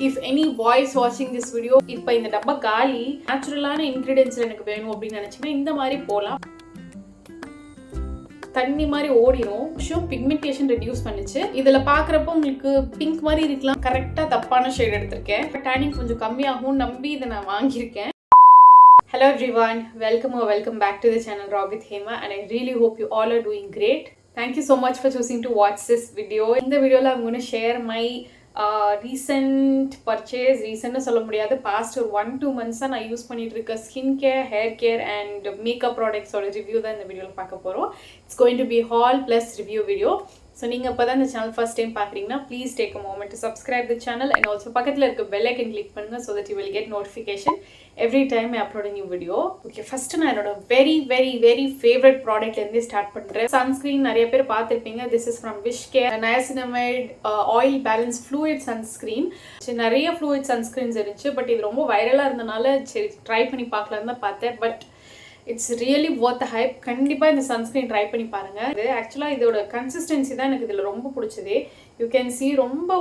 If any boys watching this video, இப்போ இந்த டப்பா காலி, நேச்சுரலான இன்கிரிடியன்ட்ஸ் எனக்கு வேணும் அப்படின்னு நினைச்சீங்கன்னா இந்த மாதிரி போலாம். தண்ணி மாதிரி ஓடிரும். பிக்மெண்டேஷன் ரெடியூஸ் பண்ணுச்சு. இதுல பாக்குறப்போ உங்களுக்கு பிங்க் மாதிரி இருக்கலாம். கரெக்டா தப்பான ஷேட் எடுத்திருக்கேன். டேனிங் கொஞ்சம் கம்மியாகும் நம்பி இதை நான் வாங்கியிருக்கேன். Hello everyone, welcome back to the channel Raw with Hema, and I really hope you all are doing great. Thank you so much for choosing to watch this video. In the video I'm going to share my recent purchase. Recent சொல்ல முடியாது, past 1-2 months நான் use பண்ணிட்டு இருக்க skin care, hair care and makeup ப்ராடக்ட்ஸோட review தான் இந்த வீடியோவில் பார்க்க போகிறோம். It's going to be haul plus review video. So நீங்கள் இப்போ தான் இந்த சேனல் ஃபர்ஸ்ட் டைம் பார்க்குறீங்கன்னா please take a moment to subscribe the channel and also பக்கத்தில் இருக்க பெல் ஐக்கன் கிளிக் பண்ணுங்கள் so that you will get notification every time I upload new video. Okay, first நான் என்னோட வெரி ஃபேவரட் ப்ராடக்ட்லேருந்து start பண்ணுறேன். Sunscreen நிறைய பேர் பார்த்துருப்பீங்க. This is from wish care niacinamide oil balance fluid sunscreen. நிறைய fluid sunscreens இருந்துச்சு, பட் இது ரொம்ப வைரலாக இருந்தனால சரி ட்ரை பண்ணி பார்க்கலான்னு தான் பார்த்தேன். But it's really worth hype. கண்டிப்பாக இந்த சன்ஸ்க்ரீன் ட்ரை பண்ணி பாருங்கள். இது ஆக்சுவலாக இதோட கன்சிஸ்டன்சி தான் எனக்கு இதில் ரொம்ப பிடிச்சது. யூ கேன் சி ரொம்ப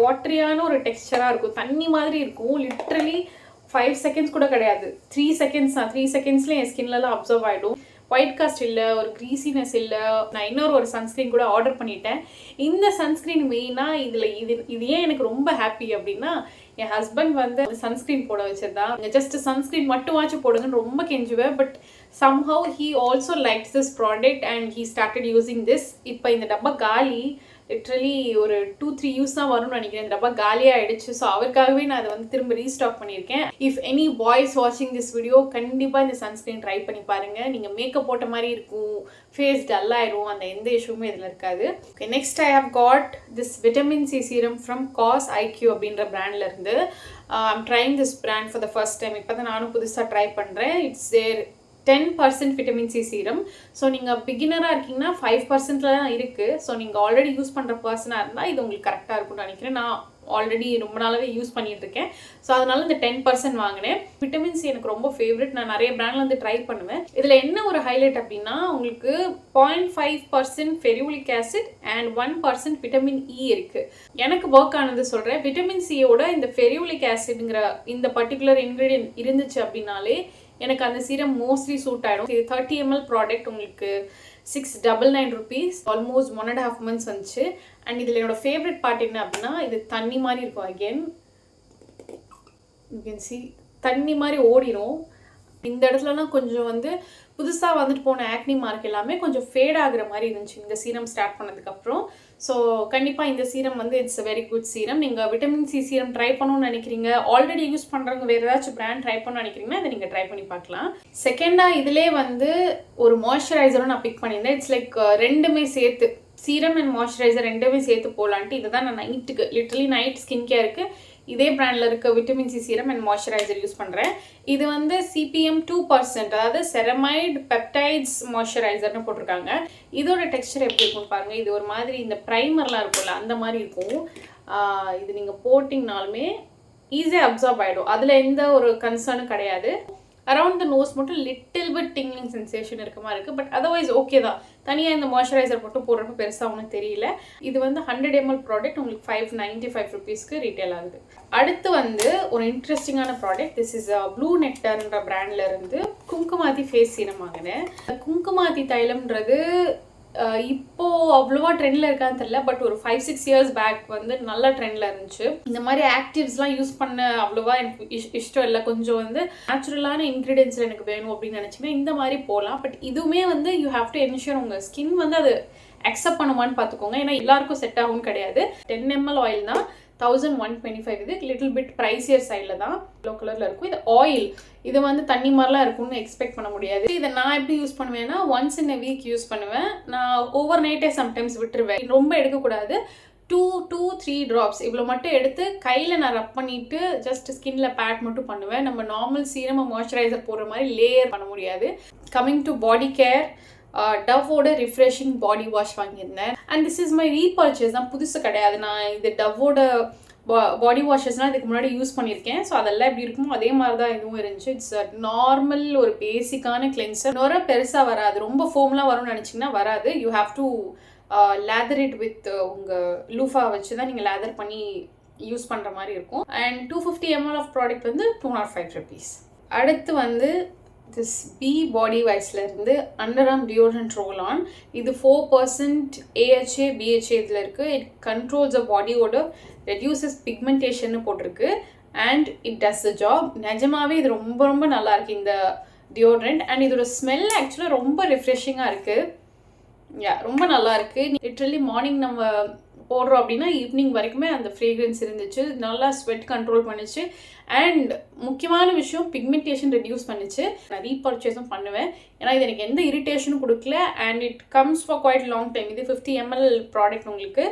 வாட்டரியான ஒரு டெக்ஸ்சராக இருக்கும். தண்ணி மாதிரி இருக்கும். லிட்ரலி 5 செகண்ட்ஸ் கூட கிடையாது, 3 செகண்ட்ஸ் தான். 3 செகண்ட்ஸ்லேயே என் ஸ்கின்லலாம் அப்சர்வ் ஆகிடும். ஒயிட் காஸ்ட் இல்லை, ஒரு க்ரீசினஸ் இல்லை. நான் இன்னொரு சன்ஸ்க்ரீன் கூட ஆர்டர் பண்ணிட்டேன். இந்த சன்ஸ்க்ரீன் மெயினாக இது ஏன் எனக்கு ரொம்ப ஹாப்பி அப்படின்னா, என் ஹஸ்பண்ட் வந்து சன்ஸ்க்ரீன் போட வச்சிருந்தான். ஜஸ்ட் சன்ஸ்க்ரீன் மட்டும் வாச்சு போடுங்கன்னு ரொம்ப கெஞ்சுவேன். But somehow he also liked this product and he started using this. இப்போ இந்த டப்பா காலி, லிட்ரலி ஒரு 2-3 யூஸ் தான் வரும்னு நினைக்கிறேன். இந்த டப்பா காலியாக ஆயிடுச்சு. ஸோ அவருக்காகவே நான் அதை வந்து திரும்ப ரீஸ்டாக் பண்ணியிருக்கேன். இஃப் எனி பாய்ஸ் வாட்சிங் திஸ் வீடியோ, கண்டிப்பாக இந்த சன்ஸ்க்ரீன் ட்ரை பண்ணி பாருங்கள். நீங்கள் மேக்கப் போட்ட மாதிரி இருக்கும், ஃபேஸ் டல்லாயிரும், அந்த எந்த இஷ்யூமே இதில் இருக்காது. Okay, next I have got this vitamin C serum from Cos IQ அப்படின்ற பிராண்ட்ல இருந்து. I'm trying this brand for the first time. இப்போ தான் நானும் புதுசாக ட்ரை பண்ணுறேன். It's their 10% vitamin C serum. So நீங்கள் பிகினராக இருக்கீங்கன்னா 5%ல தான் இருக்குது. ஸோ நீங்கள் ஆல்ரெடி யூஸ் பண்ணுற பர்சனாக இருந்தால் இது உங்களுக்கு கரெக்டாக இருக்கும்னு நினைக்கிறேன். நான் ஆல்ரெடி ரொம்ப நாளாகவே யூஸ் பண்ணிட்டு இருக்கேன். ஸோ அதனால இந்த 10% வாங்கினேன். விட்டமின் சி எனக்கு ரொம்ப ஃபேவரட். நான் நிறைய பிராண்ட்ல வந்து ட்ரை பண்ணுவேன். இதில் என்ன ஒரு ஹைலைட் அப்படின்னா, உங்களுக்கு 0.5% ஃபெரியூலிக் ஆசிட் அண்ட் 1% விட்டமின் இ இருக்குது. எனக்கு ஒர்க் ஆனது சொல்கிறேன். விட்டமின் சியோட இந்த ஃபெரியூலிக் ஆசிட்ங்கிற இந்த பர்டிகுலர் இன்க்ரீடியன்ட் இருந்துச்சு அப்படின்னாலே எனக்கு அந்த சீரம் மோஸ்ட்லி சூட் ஆகிடும். இது 30 ml ப்ராடக்ட் உங்களுக்கு 699 rupees, ஆல்மோஸ்ட் 1.5 months வந்துச்சு. அண்ட் இதில் என்னோட ஃபேவரட் பார்ட் என்ன அப்படின்னா, இது தண்ணி மாதிரி இருக்கும். அகெயின் யூ கேன் சி தண்ணி மாதிரி ஓடிடும். இந்த இடத்துலலாம் கொஞ்சம் வந்து புதுசாக வந்துட்டு போன ஆக்னி மார்க் எல்லாமே கொஞ்சம் ஃபேட் ஆகுற மாதிரி இருந்துச்சு இந்த சீரம் ஸ்டார்ட் பண்ணதுக்கப்புறம். ஸோ கண்டிப்பாக இந்த சீரம் வந்து it's a very good serum. நீங்கள் விட்டமின் சி சீரம் ட்ரை பண்ணணும்னு நினைக்கிறீங்க, ஆல்ரெடி யூஸ் பண்ணுறவங்க வேறு ஏதாச்சும் பிராண்ட் ட்ரை பண்ணணும்னு நினைக்கிறீங்கன்னா இதை நீங்கள் ட்ரை பண்ணி பார்க்கலாம். செகண்டாக இதிலே வந்து ஒரு மாய்ஸ்சரைசரும் நான் பிக் பண்ணியிருந்தேன். இட்ஸ் லைக் ரெண்டுமே சேர்த்து, சீரம் அண்ட் மாய்ஸ்சரைசர் ரெண்டுமே சேர்த்து போகலான்ட்டு இதை தான் நான் நைட்டுக்கு, லிட்டரலி நைட் ஸ்கின் கேருக்கு இதே பிராண்டில் இருக்க vitamin C serum and moisturiser use பண்ணுறேன். இது வந்து CPM 2%, அதாவது செரமைட் பெப்டைட்ஸ் மாய்ஸ்சரைசர்னு போட்டிருக்காங்க. இதோட டெக்ஸ்சர் எப்படி இருக்கும்னு பாருங்கள். இது ஒரு மாதிரி இந்த ப்ரைமர்லாம் இருக்கும்ல அந்த மாதிரி இருக்கும். இது நீங்கள் போட்டிங்கனாலுமே ஈஸியாக அப்சார்ப் ஆகிடும். அதில் எந்த ஒரு கன்சர்னும் கிடையாது. அரவுண்ட் த நோஸ் மட்டும் லிட்டில் பிட் டிங்லிங் சென்சேஷன் இருக்க மாதிரி இருக்குது. பட் அதர்வைஸ் ஓகே தான். தனியாக இந்த மாய்ஸ்சரைசர் மட்டும் போடுறப்ப பெருசாக ஒன்றும் தெரியல. இது வந்து 100 ml ப்ராடக்ட் உங்களுக்கு 595 rupeesக்கு ரீட்டைல் ஆகுது. அடுத்து வந்து ஒரு இன்ட்ரெஸ்டிங்கான ப்ராடக்ட். திஸ் இஸ் ப்ளூ நெக்டார்ன்ற பிராண்ட்ல இருந்து குங்குமாதி ஃபேஸ் சீரம் வாங்கினேன். குங்குமாதி தைலம்ன்றது இப்போ அவ்வளோவா ட்ரெண்டில் இருக்கான்னு தெரியல. பட் ஒரு 5-6 years பேக் வந்து நல்ல ட்ரெண்டில் இருந்துச்சு. இந்த மாதிரி ஆக்டிவ்ஸ்லாம் யூஸ் பண்ண அவ்வளோவா எனக்கு இஷ்டம் இல்லை. கொஞ்சம் வந்து நேச்சுரலான இன்க்ரீடியன்ஸ் எனக்கு வேணும் அப்படின்னு நினச்சிங்கன்னா இந்த மாதிரி போகலாம். பட் இதுவுமே வந்து யூ ஹாவ் டு என்ஷூர் உங்கள் ஸ்கின் வந்து அது அக்செப்ட் பண்ணுவான்னு பார்த்துக்கோங்க. ஏன்னா எல்லாருக்கும் செட் ஆகும்னு கிடையாது. 10 ml ஆயில் தான் 1125. இது லிட்டில் பிட் ப்ரைஸியர் சைடில் தான். எல்லோ கலரில் இருக்கும். இது ஆயில். இது வந்து தண்ணி மாதிரிலாம் இருக்கும்னு எக்ஸ்பெக்ட் பண்ண முடியாது. இதை நான் எப்படி யூஸ் பண்ணுவேன்னா, once in a week use பண்ணுவேன். நான் ஓவர் நைட்டே சம்டைம்ஸ் விட்டுருவேன். ரொம்ப எடுக்கக்கூடாது. 2-3 drops இவ்வளோ மட்டும் எடுத்து கையில் நான் ரப் பண்ணிவிட்டு ஜஸ்ட் ஸ்கின்ல பேட் மட்டும் பண்ணுவேன். நம்ம நார்மல் சீரம் மாய்ஸ்சரைசர் போடுற மாதிரி லேயர் பண்ண முடியாது. கம்மிங் டு பாடி கேர், டவ்வோட ரிஃப்ரெஷிங் பாடி வாஷ் வாங்கியிருந்தேன். And this is my repurchase தான், புதுசு கிடையாது. நான் இது டவ்வோட பாடி வாஷஸ்லாம் இதுக்கு முன்னாடி யூஸ் பண்ணியிருக்கேன். ஸோ அதெல்லாம் எப்படி இருக்குமோ அதே மாதிரி தான் இதுவும் இருந்துச்சு. இட்ஸ் நார்மல் ஒரு பேசிக்கான கிளென்சர். நுர பெருசாக வராது. ரொம்ப ஃபோம்லாம் வரும்னு நினச்சிங்கன்னா வராது. You have to leather it with உங்கள் லூஃபா வச்சு தான் நீங்கள் லேதர் பண்ணி யூஸ் பண்ணுற மாதிரி இருக்கும். அண்ட் 250 ml ஆஃப் ப்ராடக்ட் வந்து 205 rupees. அடுத்து வந்து திஸ் பி பாடி வைஸ்லேருந்து under arm deodorant roll on. இது 4% AHA BHA இதில் இருக்குது. இட் கண்ட்ரோல்ஸ் அ பாடியோட ரெடியூசஸ் பிக்மெண்டேஷன் போட்டிருக்கு and it does the job. நிஜமாவே இது ரொம்ப ரொம்ப நல்லா இருக்குது இந்த டியோட்ரண்ட். அண்ட் இதோட ஸ்மெல் ஆக்சுவலாக ரொம்ப ரிஃப்ரெஷிங்காக இருக்குது. ரொம்ப நல்லா இருக்குது. லிட்ரலி மார்னிங் நம்ம போடுறோம் அப்படின்னா ஈவினிங் வரைக்குமே அந்த ஃப்ரேக்ரன்ஸ் இருந்துச்சு. நல்லா ஸ்வெட் கண்ட்ரோல் பண்ணிச்சு. அண்ட் முக்கியமான விஷயம் பிக்மெண்டேஷன் ரெடியூஸ் பண்ணிச்சு. நான் ரீபர்ச்சேஸும் பண்ணுவேன் ஏன்னா இது எனக்கு எந்த இரிட்டேஷனும் கொடுக்கல. And it comes for quite long time. இது 50 ml ப்ராடக்ட் உங்களுக்கு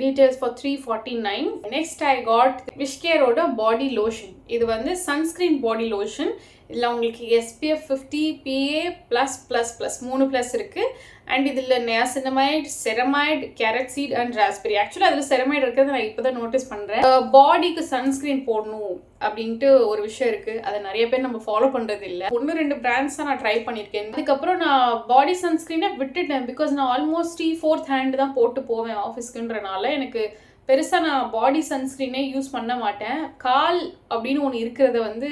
retails for 349. Next I got விஷ்கேரோட பாடி லோஷன். இது வந்து சன்ஸ்க்ரீன் பாடி லோஷன். இதில் உங்களுக்கு SPF 50 PA+++, 3+ இருக்குது. அண்ட் இதில் niacinamide, ceramide, carrot seed and raspberry. ஆக்சுவலாக அதில் செரமைட் இருக்கிறது நான் இப்போ தான் நோட்டீஸ் பண்ணுறேன். பாடிக்கு சன்ஸ்க்ரீன் போடணும் அப்படின்ட்டு ஒரு விஷயம் இருக்குது. அதை நிறைய பேர் நம்ம ஃபாலோ பண்ணுறது இல்லை. 1-2 பிராண்ட்ஸ் தான் நான் ட்ரை பண்ணியிருக்கேன். அதுக்கப்புறம் நான் பாடி சன்ஸ்க்ரீனை விட்டுட்டேன். பிகாஸ் நான் ஆல்மோஸ்ட் 3/4 ஹேண்ட் தான் போட்டு போவேன் ஆஃபீஸ்க்குன்றனால எனக்கு பெருசாக நான் பாடி சன்ஸ்க்ரீனே யூஸ் பண்ண மாட்டேன். கால் அப்படின்னு ஒன்று இருக்கிறத வந்து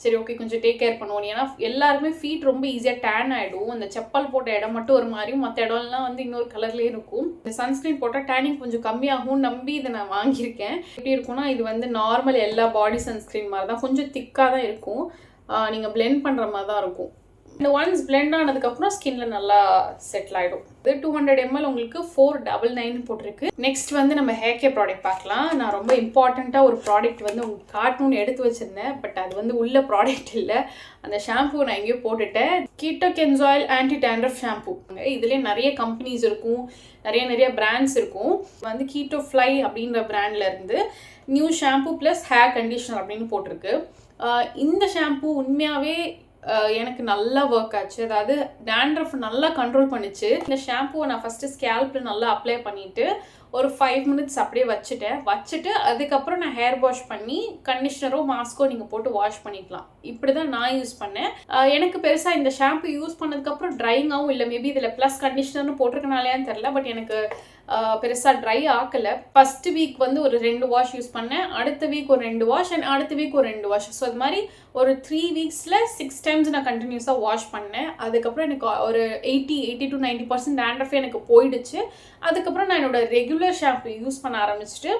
சரி ஓகே கொஞ்சம் டேக் கேர் பண்ணுவோம். ஏன்னா எல்லாருமே ஃபீட் ரொம்ப ஈஸியாக டேன் ஆகிடும். அந்த செப்பல் போட்ட இடம் மட்டும் ஒரு மாதிரியும் மற்ற இடம்லாம் வந்து இன்னொரு கலர்லேயே இருக்கும். இந்த சன்ஸ்க்ரீன் போட்டால் டேனிங் கொஞ்சம் கம்மியாகும் நம்பி இதை நான் வாங்கியிருக்கேன். எப்படி இருக்கும்னா இது வந்து நார்மல் எல்லா பாடி சன்ஸ்க்ரீன் மாதிரி தான், கொஞ்சம் திக்காக தான் இருக்கும். நீங்கள் பிளெண்ட் பண்ணுற மாதிரி தான் இருக்கும். இந்த ஒன்ஸ் பிளெண்ட் ஆனதுக்கப்புறம் ஸ்கின்ல நல்லா செட்டில் ஆகிடும். இது 200 ml உங்களுக்கு 499 போட்டிருக்கு. நெக்ஸ்ட் வந்து நம்ம ஹேர் கேர் ப்ராடக்ட் பார்க்கலாம். நான் ரொம்ப இம்பார்ட்டண்ட்டாக ஒரு ப்ராடக்ட் வந்து உங்களுக்கு காட்டணும்னு எடுத்து வச்சுருந்தேன். பட் அது வந்து உள்ள ப்ராடக்ட் இல்லை. அந்த ஷாம்பு நான் எங்கேயோ போட்டுட்டேன். Ketoconazole anti dandruff shampoo. இதுலேயே நிறைய கம்பெனிஸ் இருக்கும், நிறைய பிராண்ட்ஸ் இருக்கும். வந்து கீட்டோ ஃப்ளை அப்படின்ற பிராண்ட்லேருந்து new shampoo plus hair conditioner அப்படின்னு போட்டிருக்கு. இந்த ஷாம்பு உண்மையாகவே எனக்கு நல்லா ஒர்க் ஆச்சு. அதாவது டேண்ட்ரஃப் நல்லா கண்ட்ரோல் பண்ணிச்சு. இந்த ஷாம்புவை நான் ஃபஸ்ட்டு ஸ்கேல்பில் நல்லா அப்ளை பண்ணிவிட்டு ஒரு 5 minutes அப்படியே வச்சுட்டு அதுக்கப்புறம் நான் ஹேர் வாஷ் பண்ணி கண்டிஷ்னரோ மாஸ்கோ நீங்கள் போட்டு வாஷ் பண்ணிக்கலாம். இப்படி தான் நான் யூஸ் பண்ணேன். எனக்கு பெருசாக இந்த ஷாம்பு யூஸ் பண்ணதுக்கப்புறம் ட்ரைங்காகவும் இல்லை. மேபி இதில் ப்ளஸ் கண்டிஷ்னர்னு போட்டிருக்கனாலேயான்னு தெரில. பட் எனக்கு பெருசாக ட்ரை ஆக்கலை. ஃபஸ்ட்டு வீக் வந்து ஒரு 2 வாஷ் யூஸ் பண்ணேன். அடுத்த வீக் ஒரு 2 வாஷ் அண்ட் அடுத்த வீக் ஒரு 2 வாஷ். ஸோ அது மாதிரி ஒரு 3 weeksல 6 times நான் கண்டினியூஸாக வாஷ் பண்ணேன். அதுக்கப்புறம் எனக்கு ஒரு 80 to 90% டேண்ட்ரஃப் எனக்கு போயிடுச்சு. அதுக்கப்புறம் நான் என்னோட ரெகுலர் ஷாம்பு யூஸ் பண்ண ஆரம்பிச்சுட்டு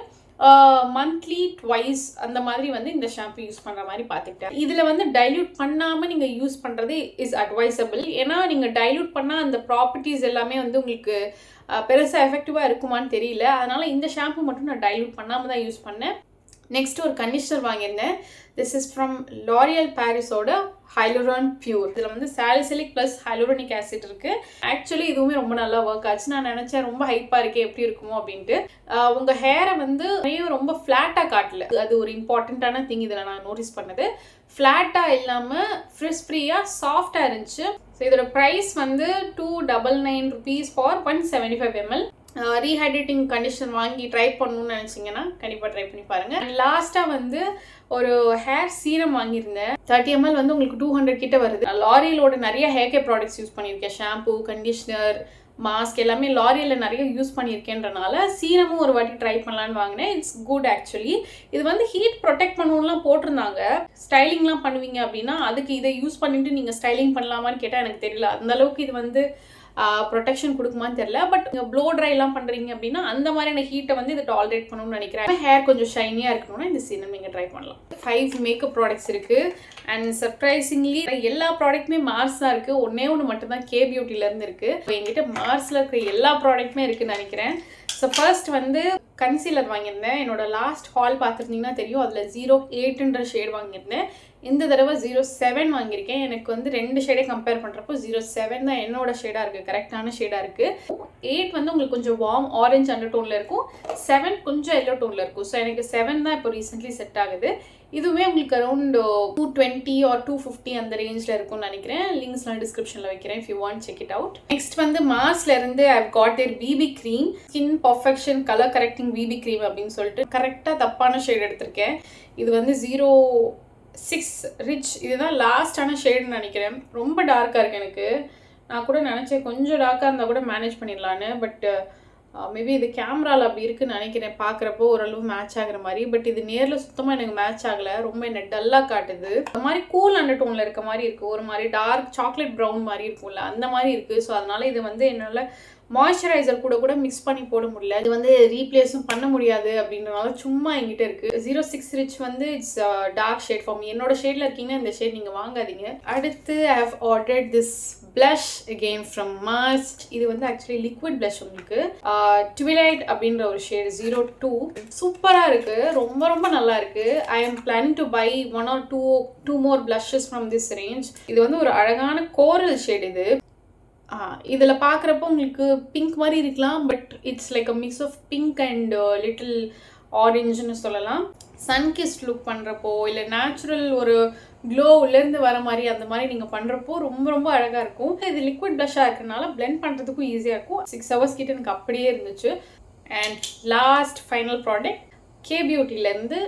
மந்த்லி ட்வைஸ் அந்த மாதிரி வந்து இந்த ஷாம்பு யூஸ் பண்ணுற மாதிரி பார்த்துக்கிட்டேன். இதில் வந்து டைல்யூட் பண்ணாமல் நீங்கள் யூஸ் பண்ணுறது இஸ் அட்வைசபிள். ஏன்னா நீங்கள் டைல்யூட் பண்ணால் அந்த ப்ராப்பர்ட்டிஸ் எல்லாமே வந்து உங்களுக்கு பெருசாக எஃபெக்டிவாக இருக்குமான்னு தெரியல. அதனால் இந்த ஷாம்பு மட்டும் நான் டைல்யூட் பண்ணாமல் தான் யூஸ் பண்ணேன். நெக்ஸ்ட் ஒரு கண்டிஷனர் வாங்கியிருந்தேன். திஸ் இஸ் ஃப்ரம் லாரியல் பாரிஸோட ஹைலூரான் பியூர். இதில் வந்து சாலிசிலிக் ப்ளஸ் ஹைலூரானிக் ஆசிட் இருக்குது. ஆக்சுவலி இதுவுமே ரொம்ப நல்லா ஒர்க் ஆச்சு. நான் நினச்சேன் ரொம்ப ஹைப்பாக இருக்கே எப்படி இருக்குமோ அப்படின்ட்டு. உங்கள் ஹேரை வந்து ரொம்ப ஃப்ளாட்டாக காட்டல. அது ஒரு இம்பார்ட்டண்ட்டான திங் இதில் நான் நோட்டீஸ் பண்ணது. ஃப்ளாட்டாக இல்லாமல் ஃப்ரிஸ் ஃப்ரீயாக சாஃப்டாக இருந்துச்சு. ஸோ இதோட ப்ரைஸ் வந்து 299 rupees for 175 ml. Rehydrating conditioner வாங்கி ட்ரை பண்ணணும்னு நினச்சிங்கன்னா கண்டிப்பாக ட்ரை பண்ணி பாருங்கள். அண்ட் லாஸ்ட்டாக வந்து ஒரு ஹேர் சீரம் வாங்கியிருந்தேன். 30 ml வந்து உங்களுக்கு 200 கிட்ட வருது. லாரியலோட நிறைய ஹேர் கேர் ப்ராடக்ட்ஸ் யூஸ் பண்ணியிருக்கேன். ஷாம்பு, கண்டிஷனர், மாஸ்க் எல்லாமே லாரியலில் நிறைய யூஸ் பண்ணியிருக்கேன்றனால சீரமும் ஒரு வாட்டி ட்ரை பண்ணலான்னு வாங்கினேன். It's good actually. இது வந்து ஹீட் ப்ரொடெக்ட் பண்ணணும்லாம் போட்டிருந்தாங்க. ஸ்டைலிங்லாம் பண்ணுவீங்க அப்படின்னா அதுக்கு இதை யூஸ் பண்ணிட்டு நீங்கள் ஸ்டைலிங் பண்ணலாமான்னு கேட்டால் எனக்கு தெரியல. அந்தளவுக்கு இது வந்து ப்ரொடெக்ஷன் கொடுக்குமான்னு தெரியல. பட் நீங்கள் ப்ளோ ட்ரைலாம் பண்ணுறீங்க அப்படின்னா அந்த மாதிரியான ஹீட்டை வந்து இதை டாலரேட் பண்ணணும்னு நினைக்கிறேன். ஹேர் கொஞ்சம் ஷைனியாக இருக்கணும்னா இந்த சீரம் நீங்கள் ட்ரை பண்ணலாம். 5 மேக்கப் ப்ராடக்ட்ஸ் இருக்குது. அண்ட் சர்ப்ரைசிங்லி எல்லா ப்ராடக்ட்டுமே மார்ஸ் தான் இருக்குது. ஒன்று மட்டும் தான் கே பியூட்டிலேருந்து இருக்குது. இப்போ என்கிட்ட மார்ஸில் இருக்கிற எல்லா ப்ராடக்ட்டுமே இருக்குதுன்னு நினைக்கிறேன். ஸோ ஃபர்ஸ்ட் வந்து கன்சீலர் வாங்கியிருந்தேன். என்னோட லாஸ்ட் ஹால் பார்த்துருந்தீங்கன்னா தெரியும். அதில் 08ன்ற ஷேட் வாங்கியிருந்தேன். இந்த தடவை 07 வாங்கியிருக்கேன். எனக்கு வந்து 2 ஷேடே கம்பேர் பண்ணுறப்போ 07 தான் என்னோட ஷேடாக இருக்குது, கரெக்டான ஷேடாக இருக்குது. 8 வந்து உங்களுக்கு கொஞ்சம் வார்ம் ஆரஞ்ச் அண்டர் டோனில் இருக்கும். 7 கொஞ்சம் எல்லோ டோனில் இருக்கும். ஸோ எனக்கு 7 தான் இப்போ ரீசெண்ட்லி செட் ஆகுது. இதுவுமே உங்களுக்கு அரௌண்ட் 220 or 250 அந்த ரேஞ்சில் இருக்கும்னு நினைக்கிறேன். லிங்க்ஸ்லாம் டிஸ்கிரிப்ஷனில் வைக்கிறேன் if you want check it out. Next வந்து மார்ஸ்லேருந்து I've got their BB cream, skin perfection colour correcting BB cream அப்படின்னு சொல்லிட்டு கரெக்டாக தப்பான ஷேட் எடுத்திருக்கேன். இது வந்து 06 ரிச். இதுதான் லாஸ்டான ஷேடுன்னு நினைக்கிறேன். ரொம்ப டார்க்காக இருக்குது எனக்கு. நான் கூட நினச்சேன் கொஞ்சம் டார்க்காக இருந்தால் கூட மேனேஜ் பண்ணிடலான்னு. பட் மேபி இது கேமராவில் அப்படி இருக்குன்னு நினைக்கிறேன், பார்க்குறப்போ ஓரளவு மேட்ச் ஆகிற மாதிரி. பட் இது நேரில் சுத்தமாக எனக்கு மேட்ச் ஆகலை, ரொம்ப என்ன டல்லாக காட்டுது. ஒரு மாதிரி கூல் அண்டர்டோனில் இருக்க மாதிரி இருக்குது, ஒரு மாதிரி டார்க் சாக்லேட் ப்ரௌன் மாதிரி இருக்கும்ல அந்த மாதிரி இருக்குது. ஸோ அதனால் இது வந்து என்னால் மாய்ஸ்சரைசர் கூட மிக்ஸ் பண்ணி போட முடியல. இது வந்து ரீப்ளேஸும் பண்ண முடியாது அப்படின்றனால சும்மா என்கிட்ட இருக்குது. 06 ரிச் வந்து it's dark shade for me. என்னோட ஷேடில் இருக்கீங்கன்னா இந்த ஷேட் நீங்கள் வாங்காதீங்க. அடுத்து I have ordered this blush again from Mars. இது வந்து ஆக்சுவலி லிக்விட் blush உங்களுக்கு Twilight அப்படின்ற ஒரு ஷேட் 02. சூப்பராக இருக்குது, ரொம்ப ரொம்ப நல்லா இருக்குது. ஐ am planning to buy 1 or 2 more blushes from this range. இது வந்து ஒரு அழகான கோரல் ஷேட். இது இதில் பார்க்குறப்போ உங்களுக்கு பிங்க் மாதிரி இருக்கலாம், but it's like a mix of pink and little ஆரஞ்சுன்னு சொல்லலாம். சன்கிஸ்ட் லுக் பண்ணுறப்போ இல்லை நேச்சுரல் ஒரு க்ளோ உள்ளேருந்து வர மாதிரி அந்த மாதிரி நீங்கள் பண்ணுறப்போ ரொம்ப ரொம்ப அழகாக இருக்கும். இது லிக்விட் ப்ளஷ்ஷாக இருக்கிறனால பிளெண்ட் பண்ணுறதுக்கும் ஈஸியாக இருக்கும். 6 hours கிட்ட எனக்கு அப்படியே இருந்துச்சு. And last final product K பியூட்டிலேருந்து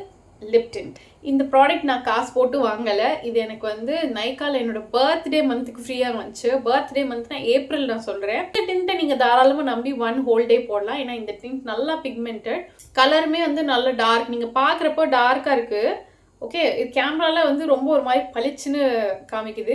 லிப் டிண்ட். இந்த ப்ராடக்ட் நான் காசு போட்டு வாங்கலை. இது எனக்கு வந்து நைக்காவில் என்னோட பர்த்டே மந்த்துக்கு ஃப்ரீயாக வந்துச்சு. பர்த்டே மந்த்னா ஏப்ரல் நான் சொல்கிறேன். இந்த டிண்ட்டை நீங்கள் தாராளமாக நம்பி 1 whole day போடலாம். ஏன்னா இந்த டிண்ட் நல்லா பிக்மெண்டட், கலருமே வந்து நல்ல டார்க். நீங்கள் பார்க்குறப்போ டார்க்காக இருக்குது. ஓகே, இது கேமராவில் வந்து ரொம்ப ஒரு மாதிரி பளிச்சுன்னு காமிக்குது,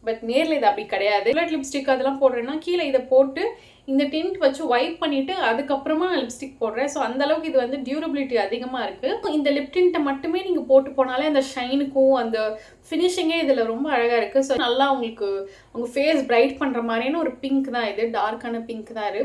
பட் நேரில் இது அப்படி கிடையாது. லிப்ஸ்டிக் அதெல்லாம் போடுறேன்னா கீழே இதை போட்டு இந்த டிண்ட் வச்சு வைப் பண்ணிவிட்டு அதுக்கப்புறமா லிப்ஸ்டிக் போடுறேன். ஸோ அந்தளவுக்கு இது வந்து டியூரபிலிட்டி அதிகமாக இருக்குது. இந்த லிப் டிண்ட்டை மட்டுமே நீங்கள் போட்டு போனாலே அந்த ஷைனுக்கும் அந்த ஃபினிஷிங்கே இதில் ரொம்ப அழகாக இருக்குது. ஸோ நல்லா உங்களுக்கு உங்கள் ஃபேஸ் பிரைட் பண்ணுற மாதிரியான ஒரு பிங்க் தான் இது, டார்க்கான பிங்க் தான் இது.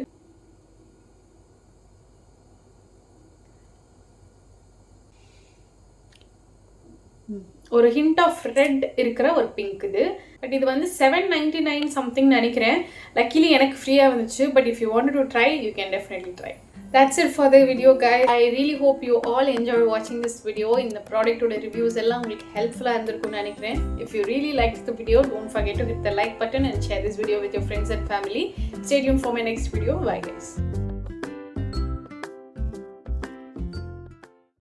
ஒரு ஹிண்ட் ஆஃப் ரெட் இருக்கிற ஒரு பிங்க் இது. பட் இது வந்து 799 சம்திங் நினைக்கிறேன். லக்கிலி எனக்கு ஃப்ரீயாக வந்துச்சு. But if you want to try you can definitely try. That's it for the video guys. I really hope you all enjoyed watching this video. இந்த ப்ராடக்ட்டோட ரிவ்யூஸ் எல்லாம் உங்களுக்கு ஹெல்ப்ஃபுல்லாக இருந்திருக்கும்னு நினைக்கிறேன். If you really liked the video, don't forget to hit the like button and share this video with your friends and family. Stay tuned for my next video. Bye guys.